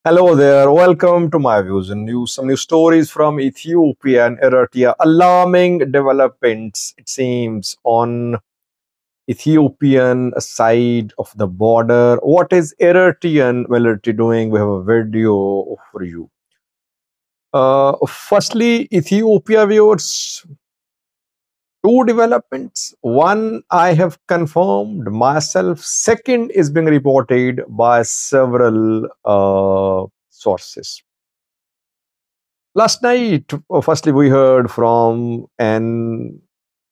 Hello there, welcome to my views and news. Some new stories from Ethiopia and Eritrea. Alarming developments, it seems, on Ethiopian side of the border. What is Eritrean military doing? We have a video for you. Firstly, Ethiopia viewers, two developments. One, I have confirmed myself. Second is being reported by several sources. Last night, firstly, we heard from an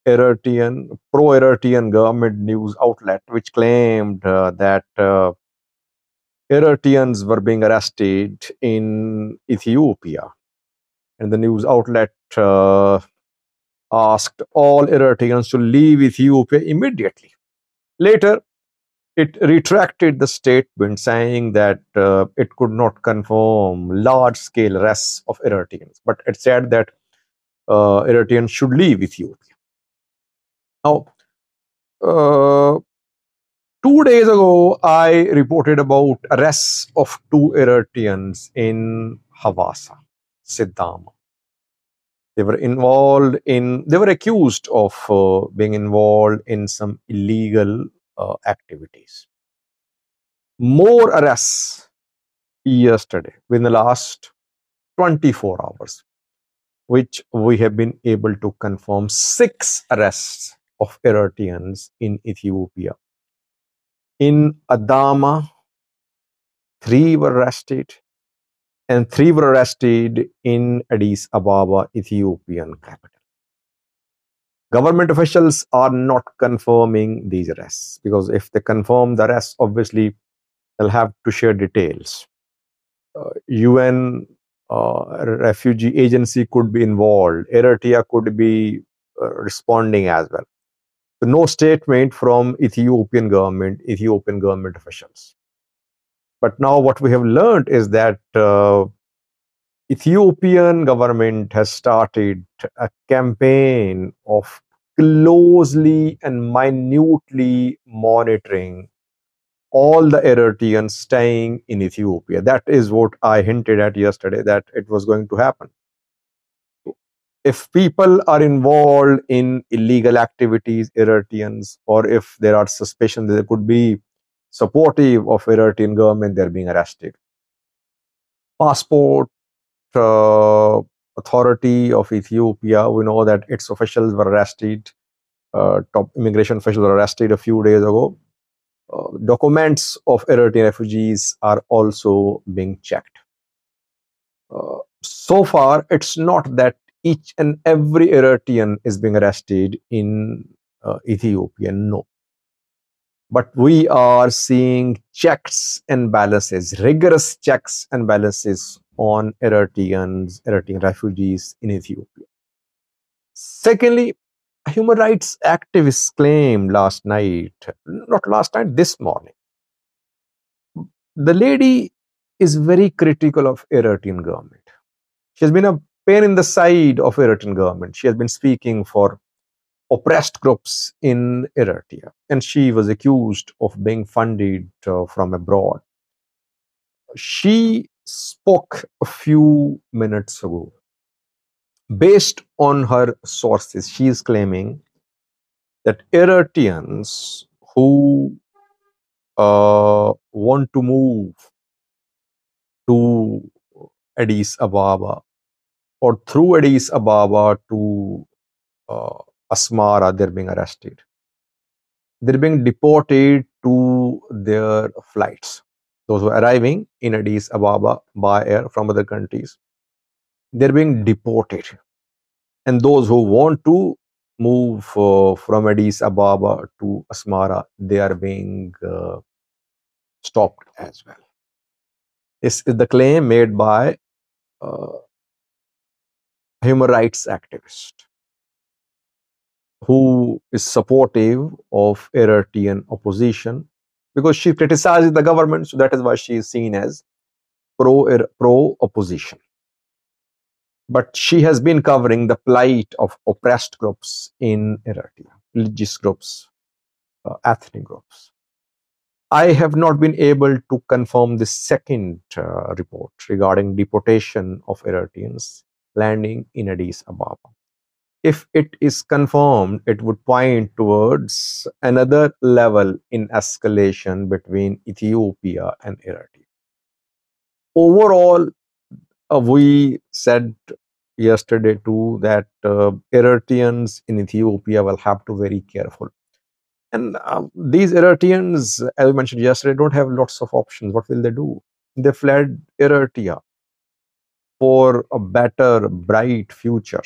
Eritrean, pro-Eritrean government news outlet, which claimed that Eritreans were being arrested in Ethiopia. And the news outlet asked all Eritreans to leave Ethiopia immediately. Later, it retracted the statement, saying that it could not confirm large-scale arrests of Eritreans, but it said that Eritreans should leave Ethiopia. Now, uh, 2 days ago, I reported about arrests of two Eritreans in Havasa, Siddhama. They were accused of being involved in some illegal activities. More arrests yesterday within the last 24 hours, which we have been able to confirm 6 arrests of Eritreans in Ethiopia. In Adama, 3 were arrested, and 3 were arrested in Addis Ababa, Ethiopian capital. Government officials are not confirming these arrests because if they confirm the arrests, obviously they'll have to share details. UN refugee agency could be involved. Eritrea could be responding as well. So no statement from Ethiopian government officials. But now what we have learned is that Ethiopian government has started a campaign of closely and minutely monitoring all the Eritreans staying in Ethiopia. That is what I hinted at yesterday, that it was going to happen. If people are involved in illegal activities, Eritreans, or if there are suspicions that they could be supportive of Eritrean government, they're being arrested. Passport authority of Ethiopia, we know that its officials were arrested. Top immigration officials were arrested a few days ago. Documents of Eritrean refugees are also being checked. So far, it's not that each and every Eritrean is being arrested in Ethiopia, no. But we are seeing checks and balances, rigorous checks and balances on Eritrean refugees in Ethiopia. Secondly, a human rights activist claimed last night, not last night, this morning. The lady is very critical of Eritrean government. She has been a pain in the side of Eritrean government. She has been speaking for oppressed groups in Eritrea, and she was accused of being funded from abroad. She spoke a few minutes ago. Based on her sources, she is claiming that Eritreans who want to move to Addis Ababa or through Addis Ababa to Asmara, they're being arrested. They're being deported to their flights. Those who are arriving in Addis Ababa by air from other countries, they're being deported. And those who want to move from Addis Ababa to Asmara, they are being stopped as well. This is the claim made by a human rights activist who is supportive of Eritrean opposition because she criticizes the government, so that is why she is seen as pro-opposition. But she has been covering the plight of oppressed groups in Eritrea, religious groups, ethnic groups. I have not been able to confirm the second report regarding deportation of Eritreans landing in Addis Ababa. If it is confirmed, it would point towards another level in escalation between Ethiopia and Eritrea. Overall, we said yesterday too that Eritreans in Ethiopia will have to be very careful. And these Eritreans, as I mentioned yesterday, don't have lots of options. What will they do? They fled Eritrea for a better, bright future.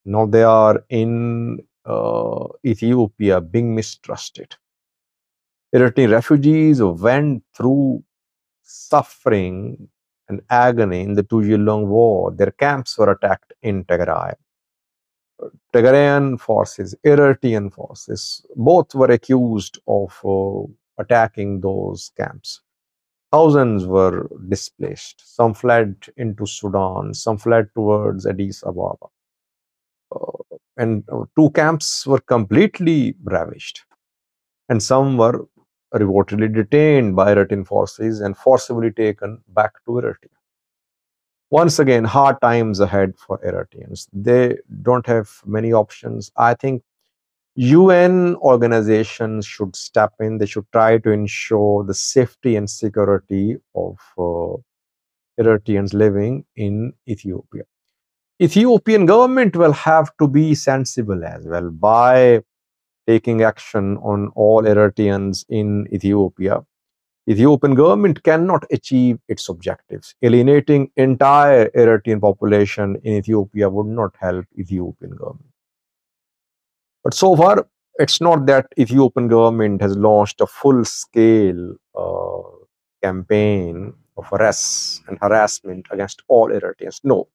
Now they are in Ethiopia being mistrusted. Eritrean refugees went through suffering and agony in the 2 year long war. Their camps were attacked in Tigray. Tigrayan forces, Eritrean forces, both were accused of attacking those camps. Thousands were displaced. Some fled into Sudan, some fled towards Addis Ababa. And two camps were completely ravished. And some were reportedly detained by Eritrean forces and forcibly taken back to Eritrea. Once again, hard times ahead for Eritreans. They don't have many options. I think UN organizations should step in. They should try to ensure the safety and security of Eritreans living in Ethiopia. Ethiopian government will have to be sensible as well by taking action on all Eritreans in Ethiopia. Ethiopian government cannot achieve its objectives. Alienating entire Eritrean population in Ethiopia would not help Ethiopian government. But so far, it's not that Ethiopian government has launched a full-scale campaign of arrests and harassment against all Eritreans. No,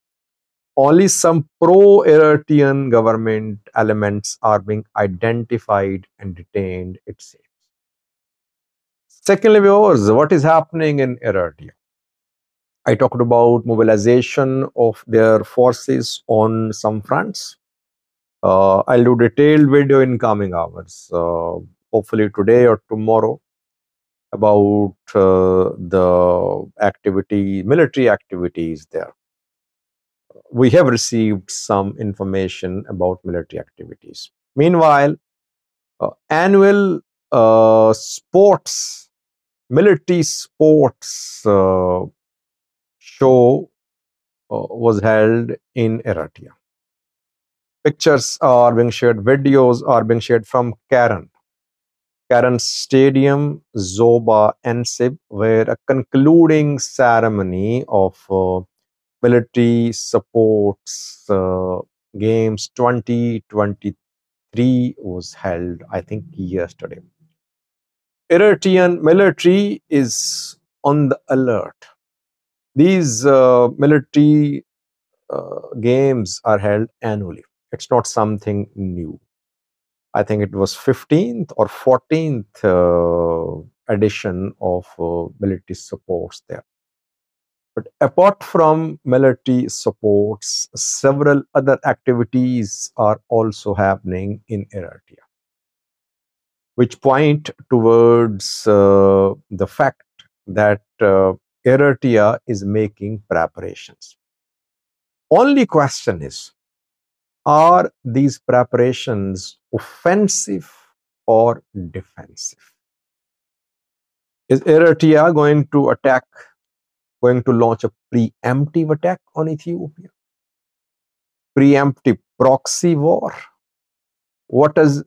only some pro-Eritrean government elements are being identified and detained, it seems. Secondly, viewers, what is happening in Eritrea? I talked about mobilization of their forces on some fronts. I'll do detailed video in coming hours, hopefully today or tomorrow, about the military activities there. We have received some information about military activities. Meanwhile, annual military sports show was held in Eritrea. Pictures are being shared, videos are being shared from Karen Stadium, Zoba Ensib, where a concluding ceremony of military supports games 2023 was held, I think, yesterday. Eritrean military is on the alert. These military games are held annually. It's not something new. I think it was 15th or 14th edition of military supports there. But apart from military supports, several other activities are also happening in Eritrea, which point towards the fact that Eritrea is making preparations. Only question is, are these preparations offensive or defensive? Is Eritrea going to launch a preemptive attack on Ethiopia? Preemptive proxy war? What does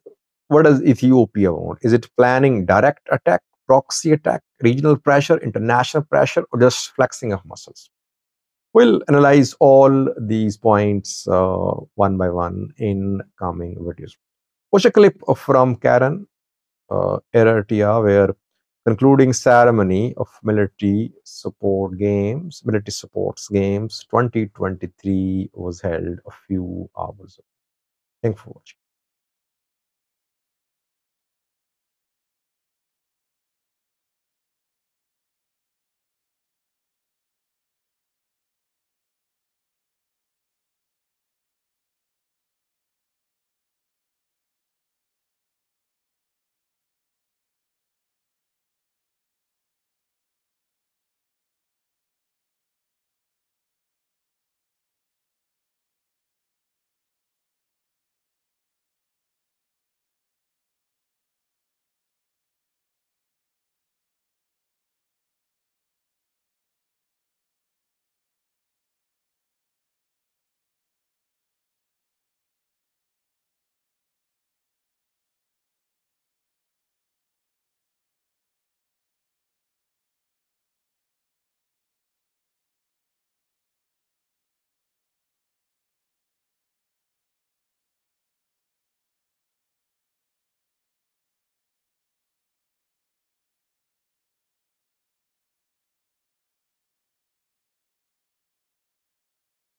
Ethiopia want? Is it planning direct attack, proxy attack, regional pressure, international pressure, or just flexing of muscles? We'll analyze all these points one by one in coming videos. Watch a clip from Karen, Eritrea, where concluding ceremony of military supports games 2023 was held a few hours ago. Thanks for watching.